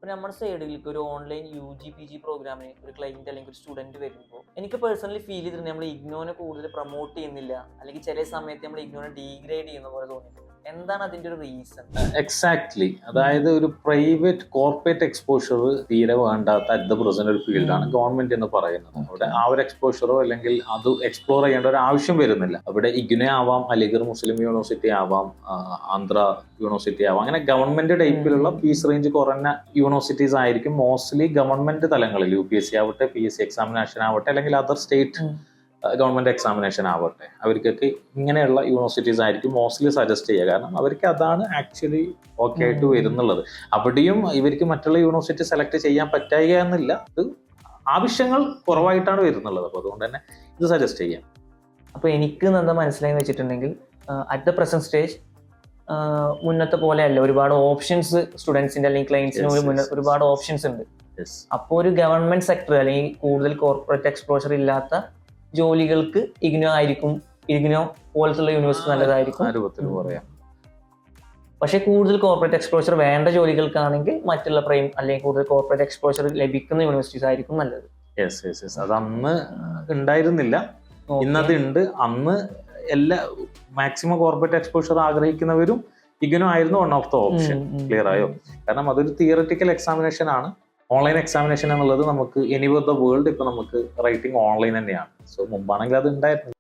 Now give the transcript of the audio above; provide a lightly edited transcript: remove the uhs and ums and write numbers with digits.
ഇപ്പൊ നമ്മുടെ സൈഡിലേക്ക് ഒരു ഓൺലൈൻ UG PG പ്രോഗ്രാമിന് ഒരു ക്ലൈന്റ് അല്ലെങ്കിൽ ഒരു സ്റ്റുഡന്റ് വരുമ്പോൾ എനിക്ക് പേഴ്സണലി ഫീൽ ചെയ്തിട്ടുണ്ട് നമ്മൾ ഇഗ്നോനെ കൂടുതൽ പ്രൊമോട്ട് ചെയ്യുന്നില്ല, അല്ലെങ്കിൽ ചില സമയത്ത് നമ്മൾ ഇഗ്നോനെ ഡീഗ്രേഡ് ചെയ്യുന്ന പോലെ തോന്നിയിട്ടുണ്ട്. എന്താണ് അതിന്റെ ഒരു റീസൺ? എക്സാക്ട്ലി. അതായത് ഒരു പ്രൈവറ്റ് കോർപ്പറേറ്റ് എക്സ്പോഷർ തീരെ വേണ്ടാത്ത അറ്റ് ദ പ്രസന്റ് ഒരു ഫീൽഡാണ് ഗവൺമെന്റ് എന്ന് പറയുന്നത്. അവിടെ ആ ഒരു എക്സ്പോഷറോ അല്ലെങ്കിൽ അത് എക്സ്പ്ലോർ ചെയ്യേണ്ട ഒരു ആവശ്യം വരുന്നില്ല. അവിടെ ഇഗ്നോ ആവാം, അലിഗർ മുസ്ലിം യൂണിവേഴ്സിറ്റി ആവാം, ആന്ധ്ര യൂണിവേഴ്സിറ്റി ആവാം, അങ്ങനെ ഗവൺമെന്റ് ടൈപ്പിലുള്ള ഫീസ് റേഞ്ച് കുറഞ്ഞ യൂണിവേഴ്സിറ്റീസ് ആയിരിക്കും മോസ്റ്റ്ലി ഗവൺമെന്റ് തലങ്ങളിൽ. UPSC ആവട്ടെ, PSC എക്സാമിനേഷൻ ആവട്ടെ, അല്ലെങ്കിൽ അതർ സ്റ്റേറ്റ് ഗവൺമെന്റ് എക്സാമിനേഷൻ ആവട്ടെ, അവർക്കൊക്കെ ഇങ്ങനെയുള്ള യൂണിവേഴ്സിറ്റീസ് ആയിരിക്കും മോസ്റ്റ്ലി സജസ്റ്റ് ചെയ്യുക. കാരണം അവർക്ക് അതാണ് ആക്ച്വലി ഓക്കെ ആയിട്ട് വരുന്നുള്ളത്. അവിടെയും ഇവർക്ക് മറ്റുള്ള യൂണിവേഴ്സിറ്റി സെലക്ട് ചെയ്യാൻ പറ്റുക എന്നില്ല, ഇത് ആവശ്യങ്ങൾ കുറവായിട്ടാണ് വരുന്നുള്ളത്. അപ്പോൾ അതുകൊണ്ട് തന്നെ ഇത് സജസ്റ്റ് ചെയ്യാം. അപ്പോൾ എനിക്ക് എന്താ മനസ്സിലായി വെച്ചിട്ടുണ്ടെങ്കിൽ അറ്റ് ദ പ്രസന്റ് സ്റ്റേജ് മുന്നത്തെ പോലെയല്ല, ഒരുപാട് ഓപ്ഷൻസ് സ്റ്റുഡൻസിന്റെ അല്ലെങ്കിൽ ക്ലയൻസിന് ഒരുപാട് ഓപ്ഷൻസ് ഉണ്ട്. അപ്പോൾ ഒരു ഗവൺമെന്റ് സെക്ടർ അല്ലെങ്കിൽ കൂടുതൽ കോർപ്പറേറ്റ് എക്സ്പോഷർ ഇല്ലാത്ത ജോലികൾക്ക് ഇഗ്നോ പോലത്തുള്ള യൂണിവേഴ്സിറ്റി നല്ലതായിരിക്കും പറയാം. പക്ഷെ കൂടുതൽ കോർപ്പറേറ്റ് എക്സ്പോഷർ വേണ്ട ജോലികൾക്കാണെങ്കിൽ മറ്റുള്ള അല്ലെങ്കിൽ കൂടുതൽ കോർപ്പറേറ്റ് എക്സ്പോഷർ ലഭിക്കുന്ന യൂണിവേഴ്സിറ്റീസ് ആയിരിക്കും നല്ലത്. അത് അന്ന് ഉണ്ടായിരുന്നില്ല, ഇന്നത് ഉണ്ട്. അന്ന് എല്ലാ മാക്സിമം കോർപ്പറേറ്റ് എക്സ്പോഷർ ആഗ്രഹിക്കുന്നവരും ഇഗ്നോ ആയിരുന്നു one of the option. Clear ആയോ? കാരണം അതൊരു തിയററ്റിക്കൽ എക്സാമിനേഷൻ ആണ്. ഓൺലൈൻ എക്സാമിനേഷൻ എന്നുള്ളത് നമുക്ക് എനിവർ ദ വേൾഡ് ഇപ്പൊ നമുക്ക് റൈറ്റിംഗ് ഓൺലൈൻ തന്നെയാണ്. സോ മുമ്പാണെങ്കിൽ അത് ഉണ്ടായിരുന്നില്ല.